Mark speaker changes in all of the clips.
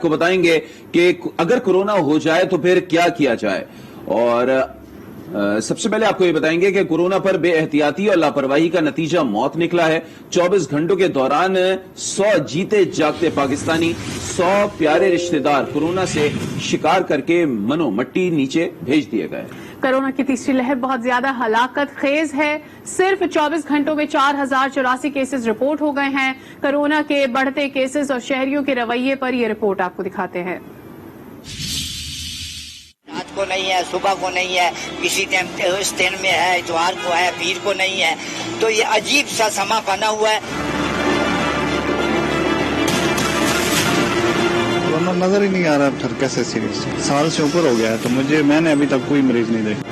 Speaker 1: کو بتائیں گے کہ اگر کورونا ہو جائے تو پھر کیا کیا جائے، اور سب سے پہلے آپ کو یہ بتائیں گے کہ کورونا پر بے احتیاطی اور لاپرواہی کا نتیجہ موت نکلا ہے۔ 24 گھنٹوں کے دوران 100 جیتے جاگتے پاکستانی، 100 پیارے رشتہ دار کورونا سے شکار کر کے منو مٹی نیچے بھیج دیے گئے۔
Speaker 2: کورونا کی تیسری لہر بہت زیادہ ہلاکت خیز ہے۔ صرف 24 گھنٹوں میں 4084 کیسز رپورٹ ہو گئے ہیں۔ کورونا کے بڑھتے کیسز اور شہریوں کے رویے پر یہ رپورٹ آپ کو دکھاتے ہیں۔
Speaker 3: رات کو نہیں ہے، صبح کو نہیں ہے، کسی ٹائم اس دن میں ہے، اتوار کو ہے، پیر کو نہیں ہے، تو یہ عجیب سا سما بنا ہوا ہے۔
Speaker 4: نظر ہی نہیں آ رہا پھر کیسے سیریس، سال سے اوپر ہو گیا ہے تو میں نے ابھی تک کوئی مریض نہیں دیکھا۔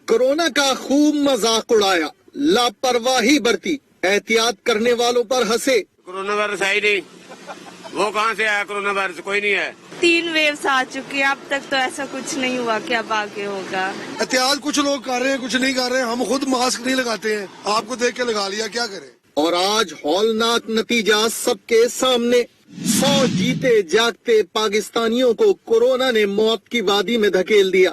Speaker 5: کورونا کا خوب مذاق اڑایا، لاپرواہی برتی، احتیاط کرنے والوں پر ہنسے۔
Speaker 6: کورونا وائرس ہے ہی نہیں، وہ کہاں سے آیا؟ کورونا وائرس کوئی نہیں ہے۔
Speaker 7: 3 ویوز آ چکی ہیں، اب تک تو ایسا کچھ نہیں ہوا کہ اب آگے ہوگا۔
Speaker 8: احتیاط کچھ لوگ کر رہے ہیں، کچھ نہیں کر رہے ہیں۔ ہم خود ماسک نہیں لگاتے ہیں، آپ کو دیکھ کے لگا لیا، کیا کریں۔
Speaker 5: اور آج ہولناک نتیجہ سب کے سامنے، 100 جیتے جاگتے پاکستانیوں کو کورونا نے موت کی وادی میں دھکیل دیا۔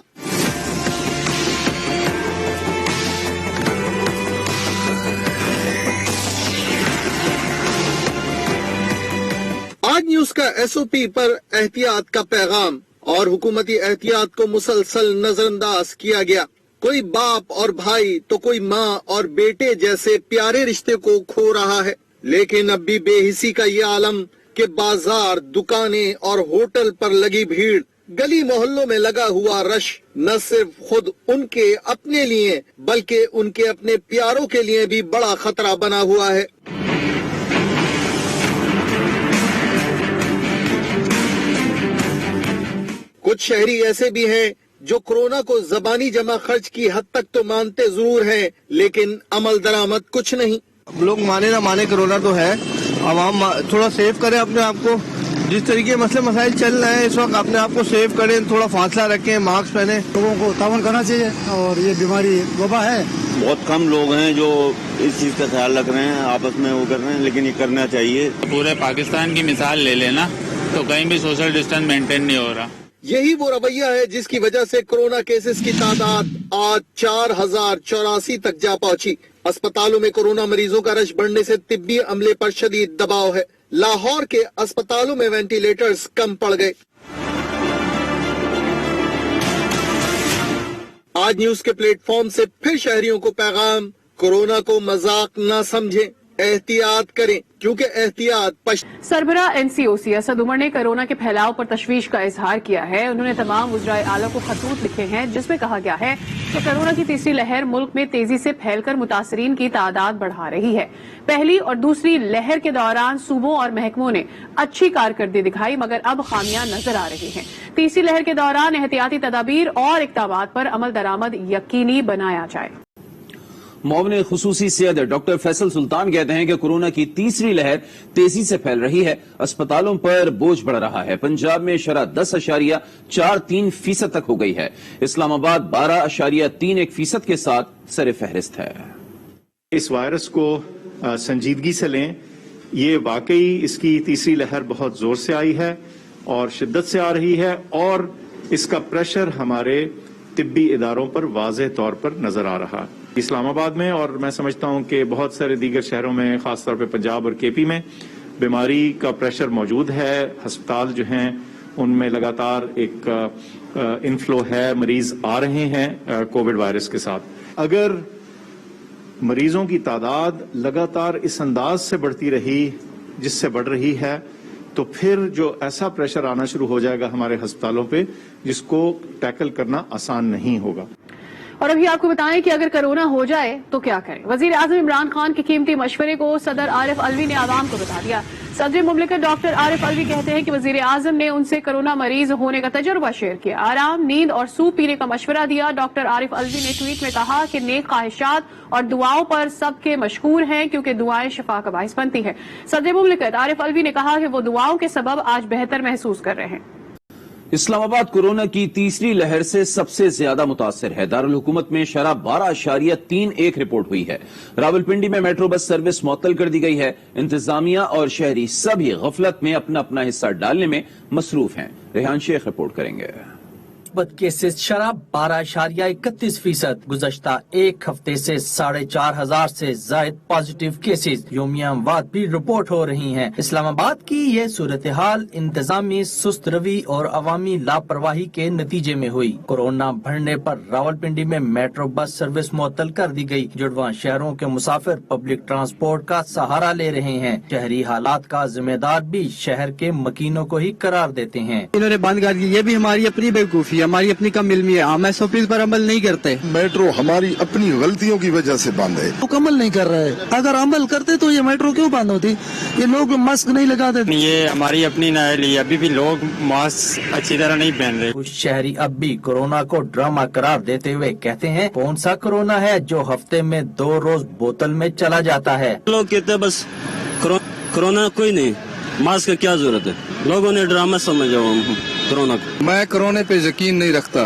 Speaker 5: آج نیوز کا SOP پر احتیاط کا پیغام اور حکومتی احتیاط کو مسلسل نظر انداز کیا گیا۔ کوئی باپ اور بھائی تو کوئی ماں اور بیٹے جیسے پیارے رشتے کو کھو رہا ہے، لیکن اب بھی بے حسی کا یہ عالم کہ بازار، دکانیں اور ہوٹل پر لگی بھیڑ، گلی محلوں میں لگا ہوا رش نہ صرف خود ان کے اپنے لیے بلکہ ان کے اپنے پیاروں کے لیے بھی بڑا خطرہ بنا ہوا ہے۔ کچھ شہری ایسے بھی ہیں جو کورونا کو زبانی جمع خرچ کی حد تک تو مانتے ضرور ہیں، لیکن عمل درآمد کچھ نہیں۔
Speaker 4: لوگ مانے نہ مانے کورونا تو ہے، عوام تھوڑا سیف کرے اپنے آپ کو۔ جس طریقے مسئلے مسائل چل رہے ہیں اس وقت اپنے آپ کو سیف کریں، تھوڑا فاصلہ رکھیں، ماسک پہنیں۔
Speaker 8: لوگوں کو تعاون کرنا چاہیے، اور یہ بیماری وبا ہے۔
Speaker 9: بہت کم لوگ ہیں جو اس چیز کا خیال رکھ رہے ہیں، آپس میں وہ کر رہے ہیں، لیکن یہ کرنا چاہیے۔
Speaker 10: پورے پاکستان کی مثال لے لینا تو کہیں بھی سوشل ڈسٹینس مینٹین نہیں ہو رہا۔
Speaker 5: یہی وہ رویہ ہے جس کی وجہ سے کورونا کیسز کی تعداد آج 4084 تک جا پہنچی۔ اسپتالوں میں کورونا مریضوں کا رش بڑھنے سے طبی عملے پر شدید دباؤ ہے۔ لاہور کے اسپتالوں میں وینٹیلیٹرز کم پڑ گئے۔ آج نیوز کے پلیٹ فارم سے پھر شہریوں کو پیغام، کورونا کو مذاق نہ سمجھیں، احتیاط کریں، کیونکہ احتیاط
Speaker 2: سربراہ NCOC اسد عمر نے کورونا کے پھیلاؤ پر تشویش کا اظہار کیا ہے۔ انہوں نے تمام وزرائے اعلیٰ کو خطوط لکھے ہیں جس میں کہا گیا ہے کہ کورونا کی تیسری لہر ملک میں تیزی سے پھیل کر متاثرین کی تعداد بڑھا رہی ہے۔ پہلی اور دوسری لہر کے دوران صوبوں اور محکموں نے اچھی کارکردگی دکھائی، مگر اب خامیاں نظر آ رہی ہیں۔ تیسری لہر کے دوران احتیاطی تدابیر اور اقدامات پر عمل درآمد یقینی بنایا جائے۔
Speaker 1: معاون خصوصی صدر ڈاکٹر فیصل سلطان کہتے ہیں کہ کورونا کی تیسری لہر تیزی سے پھیل رہی ہے، اسپتالوں پر بوجھ بڑھ رہا ہے۔ پنجاب میں شرح 10.43% تک ہو گئی ہے۔ اسلام آباد 12.31% کے ساتھ سر فہرست ہے۔
Speaker 11: اس وائرس کو سنجیدگی سے لیں، یہ واقعی اس کی تیسری لہر بہت زور سے آئی ہے اور شدت سے آ رہی ہے، اور اس کا پریشر ہمارے طبی اداروں پر واضح طور پر نظر آ رہا۔ اسلام آباد میں اور میں سمجھتا ہوں کہ بہت سارے دیگر شہروں میں، خاص طور پہ پنجاب اور KP میں بیماری کا پریشر موجود ہے۔ ہسپتال جو ہیں ان میں لگاتار ایک انفلو ہے، مریض آ رہے ہیں کووڈ وائرس کے ساتھ۔ اگر مریضوں کی تعداد لگاتار اس انداز سے بڑھتی رہی جس سے بڑھ رہی ہے تو پھر جو ایسا پریشر آنا شروع ہو جائے گا ہمارے ہسپتالوں پہ جس کو ٹیکل کرنا آسان نہیں ہوگا۔
Speaker 2: اور ابھی آپ کو بتائیں کہ اگر کورونا ہو جائے تو کیا کریں۔ وزیر اعظم عمران خان کے قیمتی مشورے کو صدر عارف علوی نے عوام کو بتا دیا۔ صدر مملکت ڈاکٹر عارف علوی کہتے ہیں کہ وزیر اعظم نے ان سے کورونا مریض ہونے کا تجربہ شیئر کیا، آرام، نیند اور سوپ پینے کا مشورہ دیا۔ ڈاکٹر عارف علوی نے ٹویٹ میں کہا کہ نیک خواہشات اور دعاؤں پر سب کے مشکور ہیں کیونکہ دعائیں شفا کا باعث بنتی ہیں۔ صدر مملکت عارف علوی نے کہا کہ وہ دعاؤں کے سبب آج بہتر محسوس کر رہے ہیں۔
Speaker 1: इस्लामाबाद कोरोना की तीसरी लहर से सबसे ज्यादा मुतासिर है। दारुल हुकूमत में शरह 12.31 रिपोर्ट हुई है। रावलपिंडी में मेट्रो बस सर्विस मुअत्तल कर दी गई है। इंतजामिया और शहरी सभी गफलत में अपना अपना हिस्सा डालने में मसरूफ हैं। रेहान शेख रिपोर्ट करेंगे।
Speaker 12: केसेस शरह 12.31%। गुज़श्ता एक हफ्ते से 4,500 से जायद पॉजिटिव केसेस योमिया अमवात भी रिपोर्ट हो रही हैं। इस्लामाबाद की ये सूरत हाल इंतजामी सुस्त रवि और अवामी लापरवाही के नतीजे में हुई। कोरोना बढ़ने पर रावलपिंडी में मेट्रो बस सर्विस मुअत्तल कर दी गई। जुड़वा शहरों के मुसाफिर पब्लिक ट्रांसपोर्ट का सहारा ले रहे हैं। शहरी हालात का जिम्मेदार भी शहर के मकीनों को ही करार देते हैं।
Speaker 13: इन्होंने बंद कर दी, ये भी हमारी अपनी बेवकूफी, हमारी अपनी कम इल्मी है। हम SOP पर अमल नहीं करते।
Speaker 8: मेट्रो हमारी अपनी गलतियों की वजह से बंद है।
Speaker 13: तो अमल नहीं कर रहे। अगर अमल करते तो ये मेट्रो क्यों बंद होती? ये लोग मास्क नहीं लगाते।
Speaker 10: ये हमारी अपनी नाअहली, अभी भी लोग मास्क अच्छी तरह नहीं पहन रहे।
Speaker 12: कुछ शहरी अब भी कोरोना को ड्रामा करार देते हुए कहते हैं, कौन सा कोरोना है जो हफ्ते में 2 रोज बोतल में चला जाता है।
Speaker 9: लोग कहते हैं बस कोरोना कोई नहीं, मास्क की क्या जरूरत है। लोगों ने ड्रामा समझा कोरोना को।
Speaker 14: मैं कोरोना पे यकीन नहीं रखता,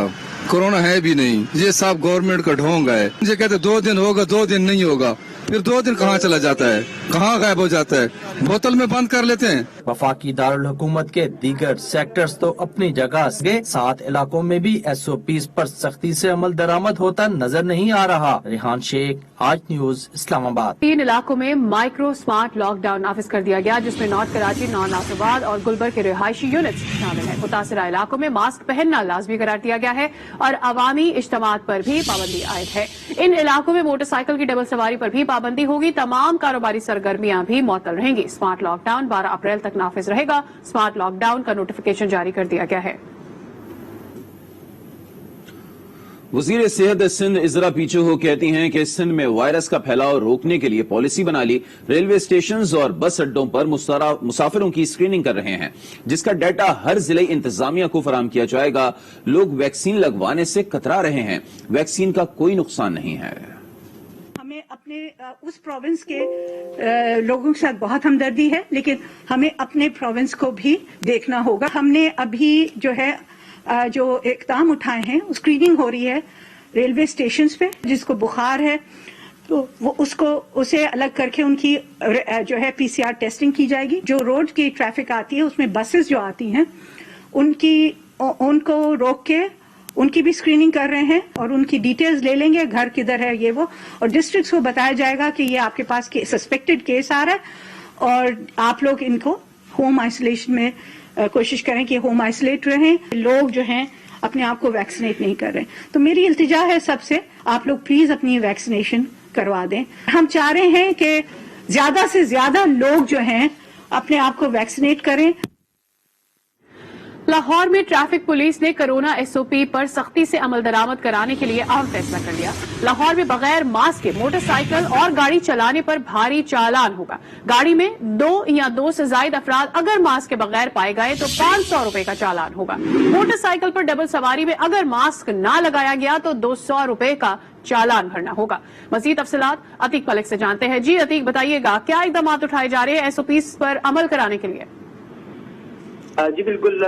Speaker 14: कोरोना है भी नहीं। ये सब गवर्नमेंट का ढोंग है। मुझे कहते 2 दिन होगा, 2 दिन नहीं होगा, फिर 2 दिन कहाँ चला जाता है, कहाँ गायब हो जाता है, बोतल में बंद कर लेते हैं।
Speaker 12: वफाकी दारुल हुकूमत के दीगर सेक्टर्स तो अपनी जगह से 7 इलाकों में भी SOPs पर सख्ती से अमल दरामद होता नजर नहीं आ रहा। रेहान शेख, आज न्यूज, इस्लामाबाद।
Speaker 2: 3 इलाकों में माइक्रो स्मार्ट लॉकडाउन नाफिज कर दिया गया, जिसमें नॉर्थ कराची, नॉन नासिराबाद और गुलबर्ग के रिहायशी यूनिट्स शामिल है। मुतासिरा इलाकों में मास्क पहनना लाजमी करार दिया गया है और अवामी इज्तिमात पर भी पाबंदी आयद है। इन इलाकों में मोटरसाइकिल की डबल सवारी पर भी पाबंदी होगी। तमाम कारोबारी सरगर्मियां भी मुअत्तल रहेंगी। स्मार्ट लॉकडाउन 12 अप्रैल तक नाफिज रहेगा। स्मार्ट लॉकडाउन का नोटिफिकेशन जारी कर दिया गया है।
Speaker 1: वजीर सेहत सिंध इजरा पीछो कहती हैं कि सिंध में वायरस का फैलाव रोकने के लिए पॉलिसी बना ली। रेलवे स्टेशन और बस अड्डों पर मुसाफिरों की स्क्रीनिंग कर रहे हैं, जिसका डाटा हर जिले इंतजामिया को फराहम किया जाएगा। लोग वैक्सीन लगवाने से कतरा रहे हैं। वैक्सीन का कोई नुकसान नहीं है।
Speaker 15: हमें अपने उस प्रोविंस के लोगों के साथ बहुत हमदर्दी है, लेकिन हमें अपने प्रोविंस को भी देखना होगा। हमने अभी जो इक़दाम उठाए हैं, स्क्रीनिंग हो रही है रेलवे स्टेशंस पे। जिसको बुखार है तो वो उसे अलग करके उनकी PCR टेस्टिंग की जाएगी। जो रोड की ट्रैफिक आती है उसमें बसेस जो आती हैं उनको रोक के उनकी भी स्क्रीनिंग कर रहे हैं और उनकी डिटेल्स ले लेंगे, घर किधर है ये वो, और डिस्ट्रिक्ट्स को बताया जाएगा कि ये आपके पास सस्पेक्टेड केस आ रहा है और आप लोग इनको होम आइसोलेशन में कोशिश करें कि होम आइसोलेट रहें। लोग जो हैं अपने आप को वैक्सीनेट नहीं कर रहे, तो मेरी इल्तिजा है सबसे, आप लोग प्लीज अपनी वैक्सीनेशन करवा दें। हम चाह रहे हैं कि ज्यादा से ज्यादा लोग जो हैं अपने आप को वैक्सीनेट करें।
Speaker 2: लाहौर में ट्रैफिक पुलिस ने कोरोना SOP पर सख्ती से अमल दरामद कराने के लिए अहम फैसला कर लिया। लाहौर में बगैर मास्क के मोटरसाइकिल और गाड़ी चलाने पर भारी चालान होगा। गाड़ी में 2 या 2 से ज्यादा अफराद अगर मास्क के बगैर पाए गए तो 500 रुपए का चालान होगा। मोटरसाइकिल पर डबल सवारी में अगर मास्क ना लगाया गया तो 200 रुपए का चालान भरना होगा। मजीद तफसीलात अतीक मलिक से जानते हैं। जी अतीक, बताइएगा क्या इकदाम उठाए जा रहे हैं SOPs पर अमल कराने के लिए?
Speaker 16: जी बिल्कुल,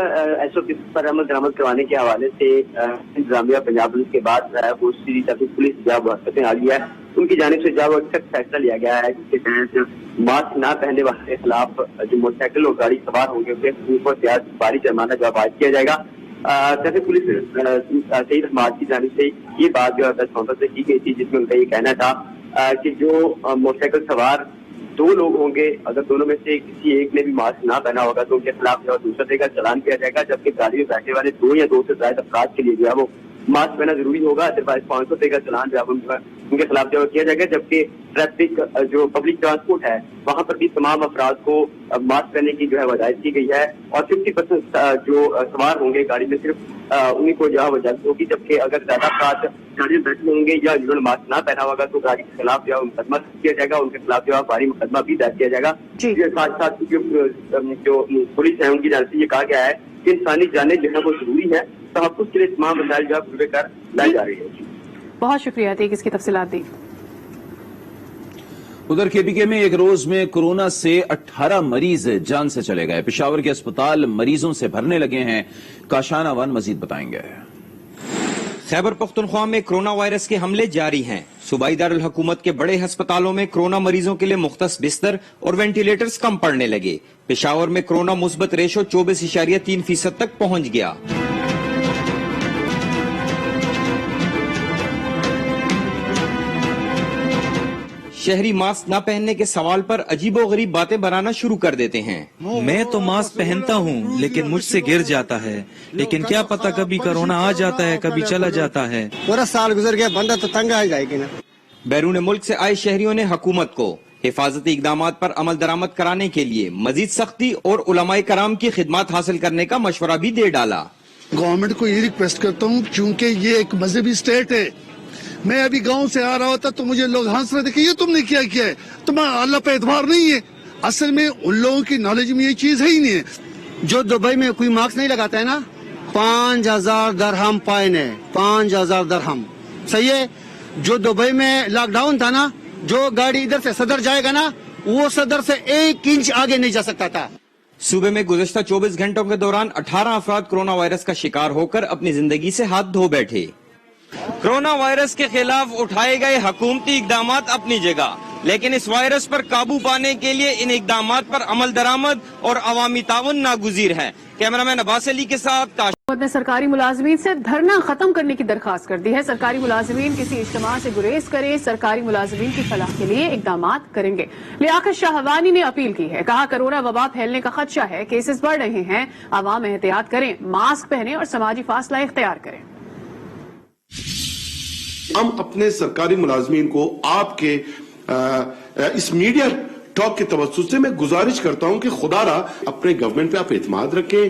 Speaker 16: SOP पर अमल दरामद करवाने के हवाले से इंतजामिया पंजाब पुलिस के बाद वो श्री ट्रैफिक पुलिस जब हरकतें आ गई है, उनकी जानिब से जब सख्त फैसला लिया गया है, जिसके तहत मास्क न पहनने वाले के खिलाफ जो मोटरसाइकिल और गाड़ी सवार होंगे उनको भारी जुर्माना जवाब आयद किया जाएगा। ट्रैफिक पुलिस सईद अहमद की जानिब से ये बात जो प्रेस कॉन्फ्रेंस में की गई थी, जिसमें उनका ये कहना था कि जो मोटरसाइकिल सवार 2 लोग होंगे, अगर दोनों में से किसी एक ने भी मास्क ना पहना होगा तो उनके खिलाफ जो 200 रुपए का चालान किया जाएगा। जबकि गाड़ी में बैठने वाले 2 या 2 से ज्यादा अफराद के लिए जो है वो मास्क पहना जरूरी होगा। अदरवाइज 500 रुपए का चालान जो है उनके खिलाफ जो किया जाएगा। जबकि ट्रैफिक जो पब्लिक ट्रांसपोर्ट है वहां पर भी तमाम अफराद को मास्क पहनने की जो है हिदायत की गई है और 50% जो सवार होंगे गाड़ी में सिर्फ उन्हीं को जो है इजाजत होगी। जबकि अगर ज्यादा अफराद गाड़ी में बैठे होंगे या जिन्होंने मास्क ना पहना होगा तो गाड़ी के खिलाफ जो है मुकदमा किया जाएगा, उनके खिलाफ जो है भारी मुकदमा भी दर्ज किया जाएगा। साथ साथ जो पुलिस है उनकी जानिब से ये कहा गया है कि इंसानी जानें जो है वो जरूरी है, तहफ़्फ़ुज़ के लिए तमाम वसाइल जो है पूरे कर लाई जा रही है।
Speaker 2: बहुत शुक्रिया अतीक, इसकी तफसीलात दी।
Speaker 1: उधर केपीके में एक रोज में कोरोना से 18 मरीज जान से चले गए। पेशावर के अस्पताल मरीजों से भरने लगे हैं। काशान अवान मजीद बताएंगे।
Speaker 17: खैबर पख्तूनख्वा में कोरोना वायरस के हमले जारी हैं। सूबाई दारुल हुकूमत के बड़े अस्पतालों में कोरोना मरीजों के लिए मुख्तस बिस्तर और वेंटिलेटर्स कम पड़ने लगे। पेशावर में कोरोना मुस्बत रेशो 24.3% तक पहुंच गया। शहरी मास्क न पहनने के सवाल पर अजीबोगरीब बातें बनाना शुरू कर देते हैं।
Speaker 18: मैं तो मास्क पहनता हूँ लेकिन मुझसे गिर जाता है, लेकिन क्या पता कभी कोरोना आ जाता है कभी चला जाता है।
Speaker 19: पूरा साल गुजर गया, बंदा तो तंग आ जाएगी ना।
Speaker 17: बैरून मुल्क से आए शहरियों ने हुकूमत को हिफाजती इकदामात पर अमल दरामद कराने के लिए मजीद सख्ती और उलमाए कराम की खिदमत हासिल करने का मशवरा भी दे डाला।
Speaker 8: गवर्नमेंट को ये रिक्वेस्ट करता हूँ, क्योंकि ये एक मजहबी स्टेट है। मैं अभी गांव से आ रहा होता तो मुझे लोग हंस रहे थे कि ये तुमने क्या किया है, तुम्हारा अल्लाह पे एतबार नहीं है। असल में उन लोगों की नॉलेज में ये चीज है ही नहीं है।
Speaker 19: जो दुबई में कोई मास्क नहीं लगाता है ना, 5000 दरहम फाइन है, 5000 दरहम। सही है। जो दुबई में लॉकडाउन था ना, जो गाड़ी इधर से सदर जाएगा ना, वो सदर से 1 इंच आगे नहीं जा सकता था।
Speaker 17: सूबे में गुज़श्ता 24 घंटों के दौरान 18 अफराद कोरोना वायरस का शिकार होकर अपनी जिंदगी से हाथ धो बैठे। कोरोना वायरस के खिलाफ उठाए गए हुकूमती इकदामात अपनी जगह, लेकिन इस वायरस पर काबू पाने के लिए इन इकदामात पर अमल दरामद और अवामी ताउन नागुज़ीर है। कैमरामैन अब्बास अली के साथ
Speaker 2: हुकूमत ने सरकारी मुलाजमीन से धरना खत्म करने की दरखास्त कर दी है। सरकारी मुलाजमीन किसी इज्तिमा से गुरेज करें, सरकारी मुलाजमीन की फलाह के लिए इकदामात करेंगे। लियाकत शाहवानी ने अपील की है, कहा कोरोना वबा फैलने का खदशा है, केसेस बढ़ रहे हैं, आवाम एहतियात करें, मास्क पहने और समाजी फासला इख्तियार करें।
Speaker 20: हम अपने सरकारी मुलाजमीन को आपके इस मीडिया टॉक के तवज्जुह से मैं गुजारिश करता हूं कि खुदारा अपने गवर्नमेंट पे आप एतमाद रखें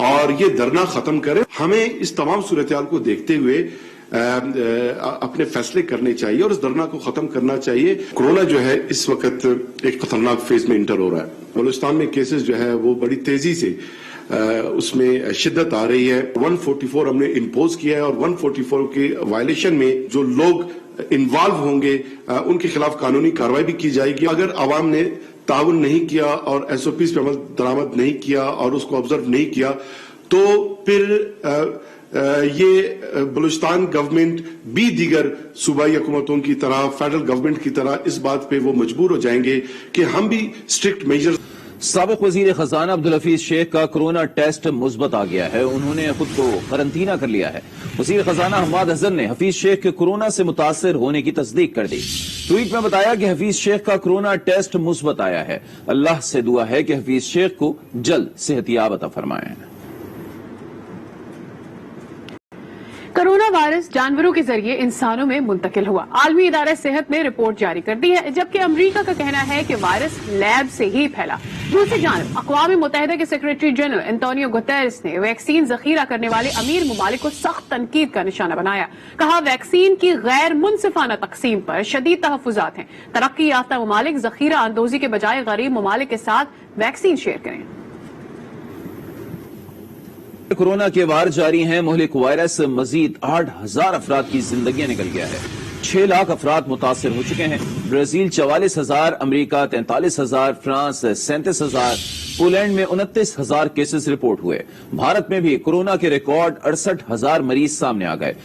Speaker 20: और ये धरना खत्म करें। हमें इस तमाम सूरत-ए-हाल को देखते हुए अपने फैसले करने चाहिए और इस धरना को खत्म करना चाहिए। कोरोना जो है इस वक्त एक खतरनाक फेज में इंटर हो रहा है। बलूचिस्तान में केसेस जो है वो बड़ी तेजी से उसमें शिद्दत आ रही है। 144 हमने इम्पोज किया है और 144 के वायलेशन में जो लोग इन्वॉल्व होंगे उनके खिलाफ कानूनी कार्रवाई भी की जाएगी। अगर आवाम ने ताउन नहीं किया और SOPs पे अमल दरामद नहीं किया और उसको ऑब्जर्व नहीं किया तो फिर ये बलूचिस्तान गवर्नमेंट भी दीगर सूबाई हुकूमतों की तरह, फेडरल गवर्नमेंट की तरह इस बात पे वो मजबूर हो जाएंगे कि हम भी स्ट्रिक्ट मेजर।
Speaker 1: साबिक वजीर खजाना अब्दुल हफीज शेख का कोरोना टेस्ट मुस्बत आ गया है। उन्होंने खुद को करंटीना कर लिया है। वजीर खजाना हम्माद अजहर ने हफीज शेख के कोरोना से मुतासर होने की तस्दीक कर दी। ट्वीट में बताया कि हफीज शेख का कोरोना टेस्ट मुस्बत आया है। अल्लाह से दुआ है कि हफीज शेख को जल्द सेहतियाब अता फरमाएं।
Speaker 2: कोरोना वायरस जानवरों के जरिए इंसानों में मुंतकिल हुआ। आलमी इदारा सेहत ने रिपोर्ट जारी कर दी है, जबकि अमरीका का कहना है कि वायरस लैब से ही फैला। दूसरी जानब अक़वाम मुत्तहिदा के सेक्रेटरी जनरल एंटोनियो गुतेरेस ने वैक्सीन जखीरा करने वाले अमीर ममालिक को सख्त तनकीद का निशाना बनाया। कहा वैक्सीन की गैर मुनसिफाना तकसीम पर शदीद तहफ़्फ़ुज़ात हैं। तरक्की याफ्ता ममालिक जखीरा अंदोजी के बजाय गरीब ममालिक के साथ वैक्सीन शेयर करें।
Speaker 1: कोरोना के वार जारी हैं। मुहलिक वायरस मजीद 8000 अफराद की जिंदगी निकल गया है। 6 लाख अफराद मुतासर हो चुके हैं। ब्राजील 44,000, अमरीका 43,000, फ्रांस 37,000, पोलैंड में 29,000 केसेस रिपोर्ट हुए। भारत में भी कोरोना के रिकॉर्ड 68,000 मरीज सामने आ गए।